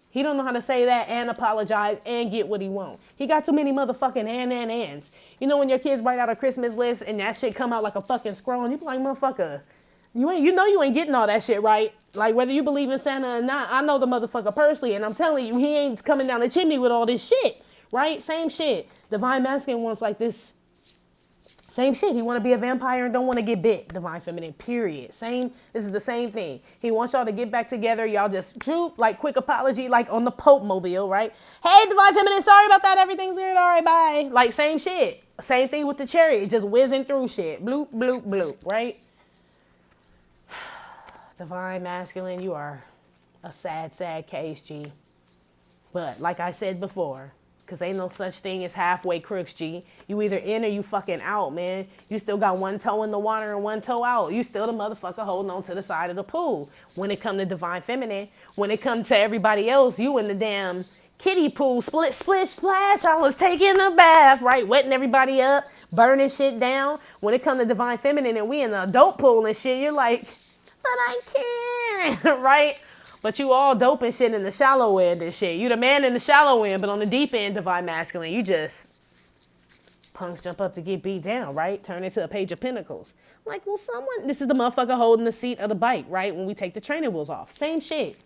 He don't know how to say that and apologize and get what he want. He got too many motherfucking ands. You know when your kids write out a Christmas list and that shit come out like a fucking scroll and you be like, motherfucker, you ain't getting all that shit right. Like whether you believe in Santa or not, I know the motherfucker personally and I'm telling you, he ain't coming down the chimney with all this shit, right? Same shit. Divine masculine wants like this. Same shit. He want to be a vampire and don't want to get bit. Divine feminine, period. This is the same thing. He wants y'all to get back together. Y'all just droop, like quick apology, like on the Pope mobile, right? Hey, divine feminine, sorry about that. Everything's good. All right, bye. Like same shit. Same thing with the chariot, just whizzing through shit. Bloop, bloop, bloop, right? Divine masculine, you are a sad, sad case, G. But like I said before, because ain't no such thing as halfway crooks, G. You either in or you fucking out, man. You still got one toe in the water and one toe out. You still the motherfucker holding on to the side of the pool. When it come to divine feminine, when it come to everybody else, you in the damn kiddie pool, split, splish, splash. I was taking a bath, right? Wetting everybody up, burning shit down. When it come to divine feminine and we in the adult pool and shit, you're like, but I can't, right? But you all dope and shit in the shallow end and shit. You the man in the shallow end, but on the deep end, divine masculine, you just punks jump up to get beat down, right? Turn into a Page of Pentacles. Like, well, this is the motherfucker holding the seat of the bike, right? When we take the training wheels off. Same shit.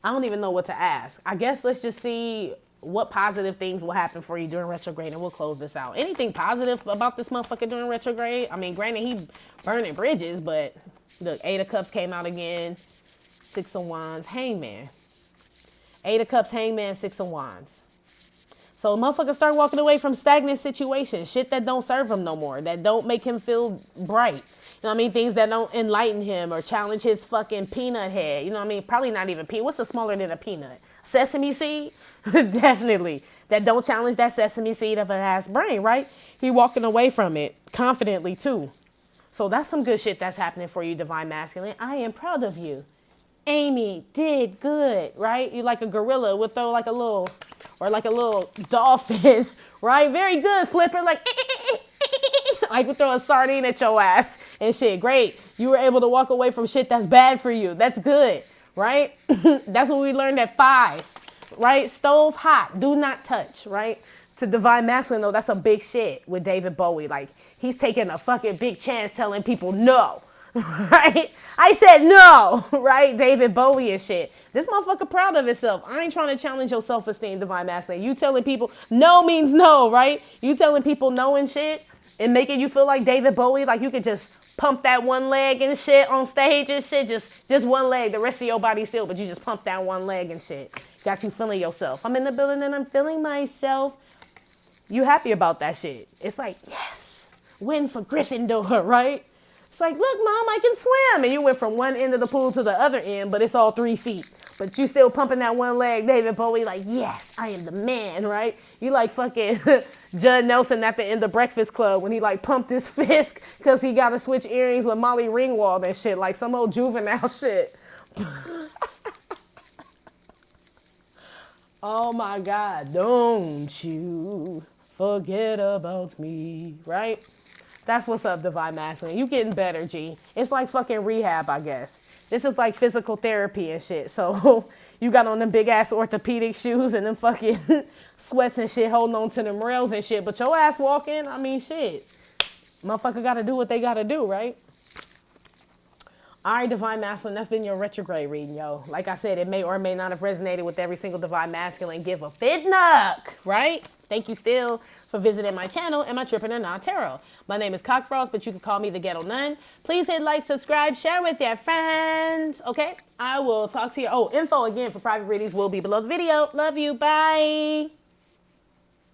I don't even know what to ask. I guess let's just see what positive things will happen for you during retrograde and we'll close this out. Anything positive about this motherfucker during retrograde? I mean, granted, he burning bridges, but look, 8 of Cups came out again. 6 of Wands, Hangman. 8 of Cups, Hangman, 6 of Wands. So motherfuckers start walking away from stagnant situations, shit that don't serve him no more, that don't make him feel bright. You know what I mean? Things that don't enlighten him or challenge his fucking peanut head. You know what I mean? Probably not even peanut. What's smaller than a peanut? Sesame seed? Definitely. That don't challenge that sesame seed of an ass brain, right? He walking away from it confidently too. So that's some good shit that's happening for you, Divine Masculine. I am proud of you. Amy did good, right? You like a gorilla would throw like a little, or like a little dolphin, right? Very good, Flipper, like, I could throw a sardine at your ass and shit. Great. You were able to walk away from shit that's bad for you. That's good, right? That's what we learned at 5, right? Stove hot, do not touch, right? To Divine Masculine, though, that's a big shit with David Bowie. Like, he's taking a fucking big chance telling people no, right? I said no, right? David Bowie and shit. This motherfucker proud of himself. I ain't trying to challenge your self-esteem, Divine Masculine. You telling people no means no, right? You telling people no and shit and making you feel like David Bowie, like you could just pump that one leg and shit on stage and shit. Just one leg, the rest of your body still, but you just pump that one leg and shit. Got you feeling yourself. I'm in the building and I'm feeling myself. You happy about that shit. It's like, yes, win for Gryffindor, right? It's like, look, Mom, I can swim. And you went from one end of the pool to the other end, but it's all 3 feet. But you still pumping that one leg, David Bowie, like, yes, I am the man, right? You like fucking Judd Nelson at the end of Breakfast Club when he like pumped his fist because he got to switch earrings with Molly Ringwald and shit, like some old juvenile shit. Oh my God, don't you forget about me, right? That's what's up, Divine Masculine. You getting better, G. It's like fucking rehab, I guess. This is like physical therapy and shit. So you got on them big ass orthopedic shoes and them fucking sweats and shit, holding on to them rails and shit. But your ass walking, I mean, shit. Motherfucker got to do what they got to do, right? All right, Divine Masculine, that's been your retrograde reading, yo. Like I said, it may or may not have resonated with every single Divine Masculine. Give a fit knock, right? Thank you still for visiting my channel and my Trippin' or Not Tarot. My name is Cockfrost, but you can call me the Ghetto Nun. Please hit like, subscribe, share with your friends, okay? I will talk to you. Oh, info again for private readings will be below the video. Love you. Bye.